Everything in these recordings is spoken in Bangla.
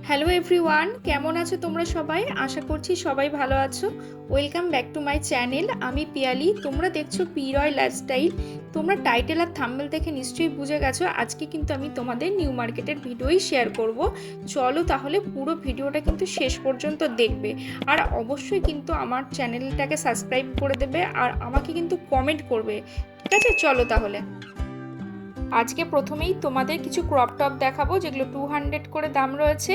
হ্যালো এভরিওয়ান, কেমন আছো তোমরা সবাই? আশা করছি সবাই ভালো আছো। Welcome back to my channel. আমি পিয়ালি, তোমরা দেখছো পি রয় লাইফস্টাইল। তোমরা টাইটেল আর থাম্বনেল দেখে নিশ্চয়ই বুঝে গেছো আজকে কিন্তু আমি তোমাদের নিউ মার্কেটের ভিডিওই শেয়ার করব। চলো তাহলে পুরো ভিডিওটা কিন্তু শেষ পর্যন্ত দেখবে, আর অবশ্যই কিন্তু আমার চ্যানেলটাকে সাবস্ক্রাইব করে দেবে আর আমাকে কিন্তু কমেন্ট করবে, ঠিক আছে? চলো তাহলে আজকে প্রথমেই তোমাদের কিছু ক্রপ টপ দেখাবো যেগুলো 200 করে দাম রয়েছে।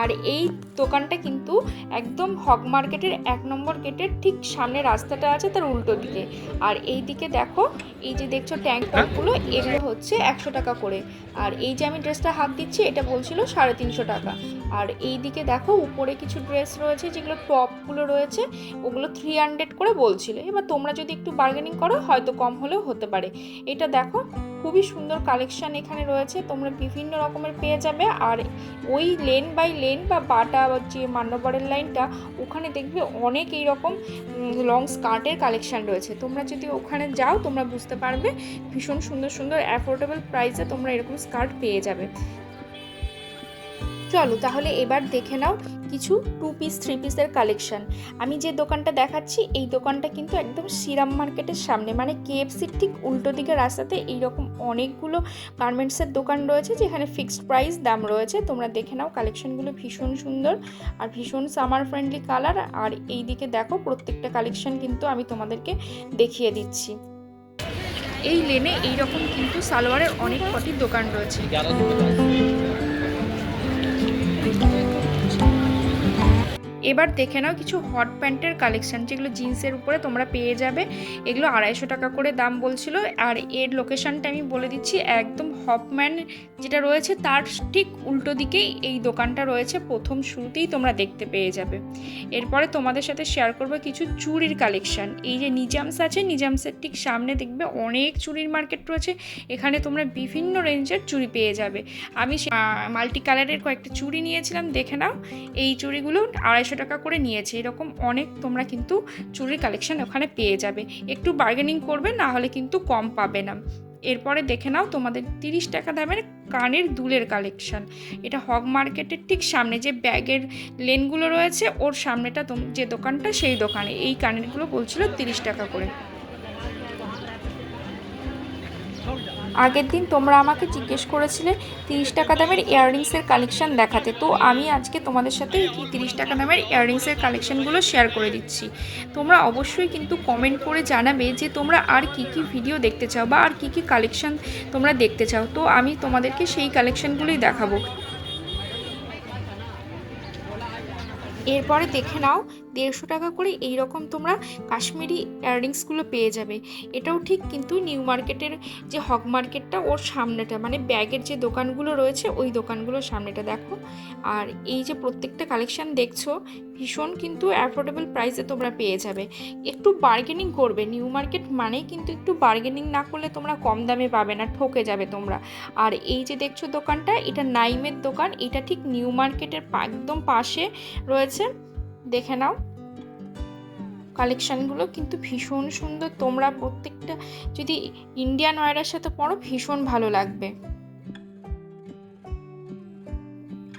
আর এই দোকানটা কিন্তু একদম হক মার্কেটের 1 নম্বর গেটের ঠিক সামনে রাস্তাটা আছে তার উল্টো দিকে। আর এই দিকে দেখো, এই যে দেখছো ট্যাঙ্ক টপগুলো, এগুলো হচ্ছে 100 টাকা করে। আর এই যে আমি ড্রেসটা হাত দিচ্ছি এটা বলছিল 350 টাকা। আর এই দিকে দেখো উপরে কিছু ড্রেস রয়েছে যেগুলো টপগুলো রয়েছে, ওগুলো 300 করে বলছিল। এবার তোমরা যদি একটু বার্গেনিং করো হয়তো কম হলেও হতে পারে। এটা দেখো খুবই সুন্দর কালেকশন এখানে রয়েছে, তোমরা বিভিন্ন রকমের পেয়ে যাবে। আর ওই লেন বাই লেন বা বাটা যে মান্যবরের লাইনটা, ওখানে দেখবে অনেক এইরকম লং স্কার্টের কালেকশন রয়েছে। তোমরা যদি ওখানে যাও তোমরা বুঝতে পারবে ভীষণ সুন্দর সুন্দর অ্যাফোর্ডেবল প্রাইসে তোমরা এরকম স্কার্ট পেয়ে যাবে। চলো তাহলে এবার দেখে নাও কিছু 2 পিস 3 পিসের কালেকশন। আমি যে দোকানটা দেখাচ্ছি এই দোকানটা কিন্তু একদম শ্রীরাম মার্কেটের সামনে, মানে কেএফসির ঠিক উল্টো দিকে রাস্তাতে এইরকম অনেকগুলো গার্মেন্টসের দোকান রয়েছে যেখানে ফিক্সড প্রাইস দাম রয়েছে। তোমরা দেখে নাও, কালেকশনগুলো ভীষণ সুন্দর আর ভীষণ সামার ফ্রেন্ডলি কালার। আর এই দিকে দেখো প্রত্যেকটা কালেকশন কিন্তু আমি তোমাদেরকে দেখিয়ে দিচ্ছি। এই লেনে এইরকম কিন্তু সালোয়ারের অনেক কটি দোকান রয়েছে। এবার দেখে নাও কিছু হট প্যান্টের কালেকশন যেগুলো জিন্সের উপরে তোমরা পেয়ে যাবে। এগুলো 250 টাকা করে দাম বলছিল। আর এর লোকেশনটা আমি বলে দিচ্ছি, একদম হপম্যান যেটা রয়েছে তার ঠিক উল্টো দিকেই এই দোকানটা রয়েছে, প্রথম শুরুতেই তোমরা দেখতে পেয়ে যাবে। এরপরে তোমাদের সাথে শেয়ার করবো কিছু চুড়ির কালেকশন। এই যে নিজামস আছে, নিজামসের ঠিক সামনে দেখবে অনেক চুড়ির মার্কেট রয়েছে, এখানে তোমরা বিভিন্ন রেঞ্জের চুড়ি পেয়ে যাবে। আমি মাল্টি কালারের কয়েকটা চুড়ি নিয়েছিলাম, দেখে নাও। এই চুড়িগুলো 250 টাকা করে নিয়েছে। এরকম অনেক তোমরা কিন্তু চুড়ির কালেকশন ওখানে পেয়ে যাবে, একটু বার্গেনিং করবে, না হলে কিন্তু কম পাবে না। এরপরে দেখে নাও তোমাদের 30 টাকা দামের কানের দুলের কালেকশন। এটা হক মার্কেটের ঠিক সামনে যে ব্যাগের লেনগুলো রয়েছে ওর সামনেটা যে দোকানটা, সেই দোকানে এই কানেরগুলো বলছিল 30 টাকা করে। আগের দিন তোমরা আমাকে জিজ্ঞেস করেছিলে 30 টাকা দামের ইয়াররিংসের কালেকশন দেখাতে, তো আমি আজকে তোমাদের সাথে এই 30 টাকা দামের ইয়াররিংসের কালেকশনগুলো শেয়ার করে দিচ্ছি। তোমরা অবশ্যই কিন্তু কমেন্ট করে জানাবে যে তোমরা আর কি কি ভিডিও দেখতে চাও বা আর কি কি কালেকশন তোমরা দেখতে চাও, তো আমি তোমাদেরকে সেই কালেকশনগুলোই দেখাবো। এরপরে দেখে নাও 150 টাকা করে এইরকম তোমরা কাশ্মীরি ইয়াররিংসগুলো পেয়ে যাবে। এটাও ঠিক কিন্তু নিউ মার্কেটের যে হক মার্কেটটা ওর সামনেটা, মানে ব্যাগের যে দোকানগুলো রয়েছে ওই দোকানগুলোর সামনেটা দেখো। আর এই যে প্রত্যেকটা কালেকশন দেখছো ভীষণ কিন্তু অ্যাফোর্ডেবল প্রাইসে তোমরা পেয়ে যাবে। একটু বার্গেনিং করবে, নিউ মার্কেট মানেই কিন্তু একটু বার্গেনিং না করলে তোমরা কম দামে পাবে না, ঠকে যাবে তোমরা। আর এই যে দেখছো দোকানটা, এটা নাইমের দোকান, এটা ঠিক নিউ মার্কেটের একদম পাশে রয়েছে। দেখে নাও কালেকশনগুলো কিন্তু ভীষণ সুন্দর, তোমরা প্রত্যেকটা যদি ইন্ডিয়ান ওয়্যারের সাথে পরো ভীষণ ভালো লাগবে।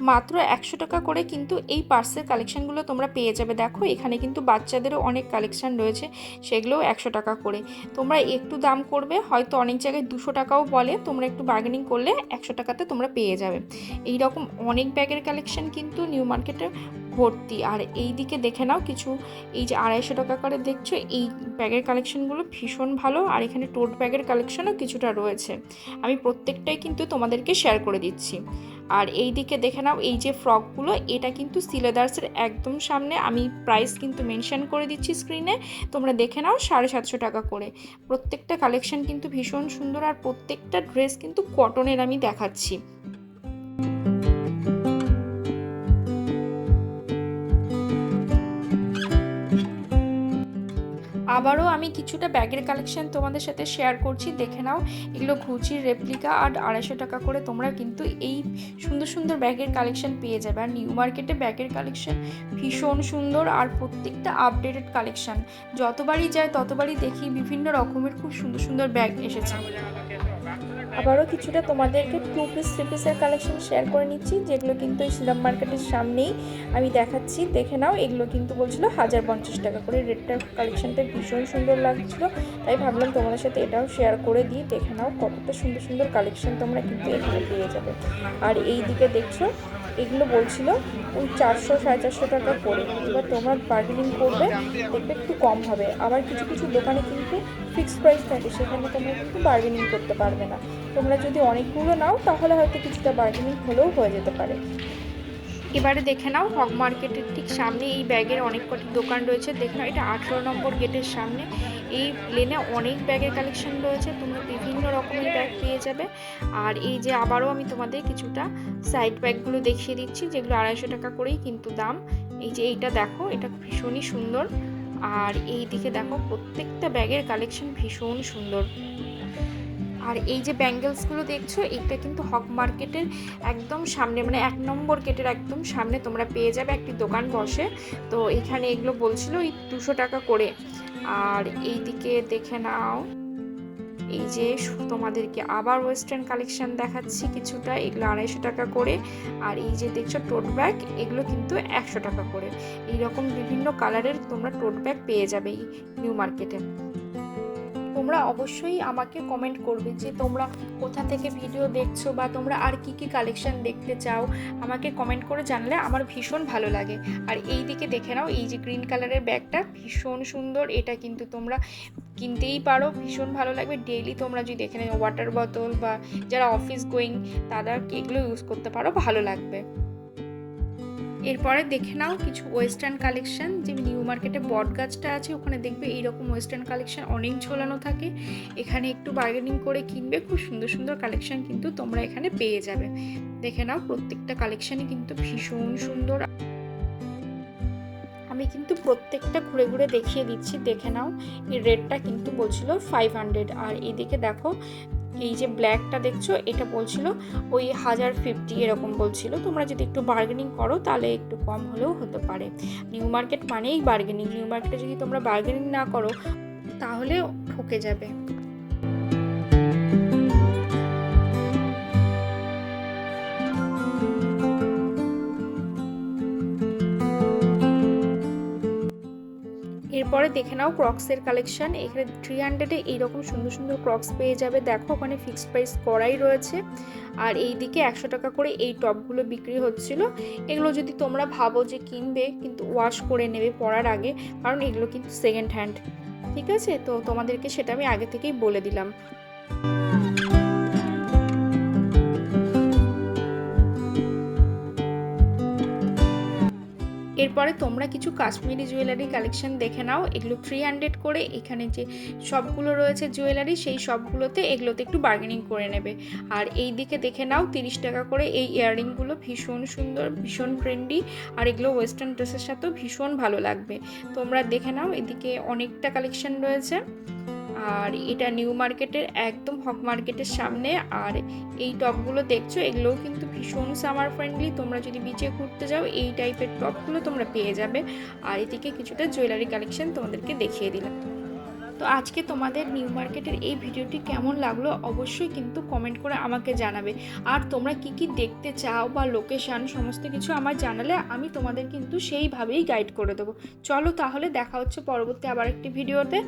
মাত্র 100 টাকা করে কিন্তু এই পার্সের কালেকশনগুলো তোমরা পেয়ে যাবে। দেখো এখানে কিন্তু বাচ্চাদেরও অনেক কালেকশন রয়েছে, সেগুলোও 100 টাকা করে। তোমরা একটু দাম করবে, হয়তো অনেক জায়গায় 200 টাকাও বলে, তোমরা একটু বার্গেনিং করলে 100 টাকাতে তোমরা পেয়ে যাবে। এই রকম অনেক ব্যাগের কালেকশন কিন্তু নিউ মার্কেটে ভর্তি। আর এই দিকে দেখে নাও কিছু, এই যে 250 টাকা করে দেখছো এই ব্যাগের কালেকশনগুলো ভীষণ ভালো। আর এখানে টোট ব্যাগের কালেকশনও কিছুটা রয়েছে, আমি প্রত্যেকটাই কিন্তু তোমাদেরকে শেয়ার করে দিচ্ছি। আর এই দিকে দেখে নাও এই যে ফ্রকগুলো, এটা কিন্তু সিলেদার্সের একদম সামনে, আমি প্রাইস কিন্তু মেনশন করে দিচ্ছি স্ক্রিনে, তোমরা দেখে নাও 750 টাকা করে। প্রত্যেকটা কালেকশন কিন্তু ভীষণ সুন্দর আর প্রত্যেকটা ড্রেস কিন্তু কটনের আমি দেখাচ্ছি। আবারও আমি কিছুটা ব্যাগের কালেকশন তোমাদের সাথে শেয়ার করছি, দেখে নাও। এগুলো ঘুচির রেপ্লিকা আর 250 টাকা করে তোমরা কিন্তু এই সুন্দর সুন্দর ব্যাগের কালেকশন পেয়ে যাবে। আর নিউ মার্কেটে ব্যাগের কালেকশন ভীষণ সুন্দর আর প্রত্যেকটা আপডেটেড কালেকশন, যতবারই যায় ততবারই দেখি বিভিন্ন রকমের খুব সুন্দর সুন্দর ব্যাগ এসেছে। আবারও কিছুটা তোমাদেরকে 2 পিস 3 পিসের কালেকশন শেয়ার করে নিচ্ছি, যেগুলো কিন্তু এই শিলাম মার্কেটের সামনেই আমি দেখাচ্ছি। দেখে নাও, এগুলো কিন্তু বলছিল 1050 টাকা করে। রেডটার কালেকশনটা ভীষণ সুন্দর লাগছিল, তাই ভাবলাম তোমাদের সাথে এটাও শেয়ার করে দিই। দেখে নাও কতটা সুন্দর সুন্দর কালেকশন তোমরা কিন্তু এখানে পেয়ে যাবে। আর এই দিকে দেখছো এগুলো বলছিল ওই 400 450 টাকা করে। এবার তোমরা বার্গেনিং করবে, দেখবে একটু কম হবে। আবার কিছু কিছু দোকানে কিন্তু ফিক্সড প্রাইস থাকে, সেখানে তোমরা কিন্তু বার্গেনিং করতে পারবে না। তোমরা যদি অনেকগুলো নাও তাহলে হয়তো কিছুটা বার্গেনিং হলেও হয়ে যেতে পারে। এবারে দেখে নাও, হক মার্কেটের ঠিক সামনে এই ব্যাগের অনেক কটি দোকান রয়েছে। দেখে নাও, এটা 18 নম্বর গেটের সামনে। এই লেনে অনেক ব্যাগের কালেকশন রয়েছে, তোমরা বিভিন্ন রকমের ব্যাগ পেয়ে যাবে। আর এই যে আবারও আমি তোমাদের কিছুটা সাইড ব্যাগগুলো দেখিয়ে দিচ্ছি, যেগুলো 250 টাকা করেই কিন্তু দাম। এই যে এইটা দেখো, এটা ভীষণই সুন্দর। আর এই দিকে দেখো, প্রত্যেকটা ব্যাগের কালেকশন ভীষণ সুন্দর। আর এই যে ব্যাঙ্গেলসগুলো দেখছো, এটা কিন্তু হক মার্কেটের একদম সামনে, মানে 1 নম্বর গেটের একদম সামনে তোমরা পেয়ে যাবে। একটি দোকান বসে, তো এখানে এগুলো বলছিল এই 200 টাকা করে। আর এই দিকে দেখে নাও, এই যে তোমাদেরকে আবার ওয়েস্টার্ন কালেকশন দেখাচ্ছি কিছুটা, এগুলো 250 টাকা করে। আর এই যে দেখছো টোট ব্যাগ, এগুলো কিন্তু 100 টাকা করে। এইরকম বিভিন্ন কালারের তোমরা টোট ব্যাগ পেয়ে যাবে এই নিউ মার্কেটে। তোমরা অবশ্যই আমাকে কমেন্ট করবে যে তোমরা কোথা থেকে ভিডিও দেখছো, বা তোমরা আর কি কি কালেকশন দেখতে চাও। আমাকে কমেন্ট করে জানলে আমার ভীষণ ভালো লাগে। আর এই দিকে দেখে নাও, এই যে গ্রিন কালারের ব্যাগটা ভীষণ সুন্দর। এটা কিন্তু তোমরা কিনতেই পারো, ভীষণ ভালো লাগবে। ডেইলি তোমরা যদি এখানে ওয়াটার বোতল বা যারা অফিস গোয়িং তারা এগুলো ইউজ করতে পারো, ভালো লাগবে। এরপরে দেখে নাও কিছু ওয়েস্টার্ন কালেকশন। যে নিউ মার্কেটে বট গাছটা আছে, ওখানে দেখবে এইরকম ওয়েস্টার্ন কালেকশন অনেক ঝোলানো থাকে। এখানে একটু বার্গেনিং করে কিনবে, খুব সুন্দর সুন্দর কালেকশন কিন্তু তোমরা এখানে পেয়ে যাবে। দেখে নাও, প্রত্যেকটা কালেকশনই কিন্তু ভীষণ সুন্দর। আমি কিন্তু প্রত্যেকটা ঘুরে ঘুরে দেখিয়ে দিচ্ছি। দেখে নাও, এই রেডটা কিন্তু বলছিল 500। আর এইদিকে দেখো, এই যে ব্ল্যাকটা দেখছো, এটা বলছিল ওই 1050 এরকম বলছিল। তোমরা যদি একটু বার্গেনিং করো তাহলে একটু কম হলেও হতে পারে। নিউ মার্কেট মানেই বার্গেনিং। নিউ মার্কেটে যদি তোমরা বার্গেনিং না করো তাহলে ঠকে যাবে। এরপরে দেখে নাও ক্রক্সের কালেকশন। এখানে 300-এ এইরকম সুন্দর সুন্দর ক্রক্স পেয়ে যাবে। দেখো, ওখানে ফিক্সড প্রাইস করাই রয়েছে। আর এই দিকে 100 টাকা করে এই টপগুলো বিক্রি হচ্ছিল। এগুলো যদি তোমরা ভাবো যে কিনবে, কিন্তু ওয়াশ করে নেবে পরার আগে, কারণ এগুলো কিন্তু সেকেন্ড হ্যান্ড। ঠিক আছে, তো তোমাদেরকে সেটা আমি আগে থেকেই বলে দিলাম। এরপরে তোমরা কিছু কাশ্মীরি জুয়েলারি কালেকশন দেখে নাও। এগুলো 300 করে। এখানে যে সবগুলো রয়েছে জুয়েলারি, সেই সবগুলোতে এগুলোতে একটু বার্গেনিং করে নেবে। আর এই দিকে দেখে নাও 30 টাকা করে এই ইয়াররিংগুলো, ভীষণ সুন্দর, ভীষণ ট্রেন্ডি। আর এগুলো ওয়েস্টার্ন ড্রেসের সাথেও ভীষণ ভালো লাগবে। তোমরা দেখে নাও, এদিকে অনেকটা কালেকশন রয়েছে। আর এটা নিউ মার্কেটের একদম হক মার্কেটের সামনে। আর এই টপগুলো দেখছো, এগুলোও কিন্তু ভীষণ সামার ফ্রেন্ডলি। তোমরা যদি বিচে ঘুরতে যাও, এই টাইপের টপগুলো তোমরা পেয়ে যাবে। আর এদিকে কিছুটা জুয়েলারি কালেকশন তোমাদেরকে দেখিয়ে দিলাম। তো আজকে তোমাদের নিউ মার্কেটের এই ভিডিওটি কেমন লাগলো অবশ্যই কিন্তু কমেন্ট করে আমাকে জানাবে। আর তোমরা কি কি দেখতে চাও বা লোকেশান সমস্ত কিছু আমার জানালে আমি তোমাদের কিন্তু সেইভাবেই গাইড করে দেবো। চলো তাহলে, দেখা হচ্ছে পরবর্তী আবার একটি ভিডিওতে।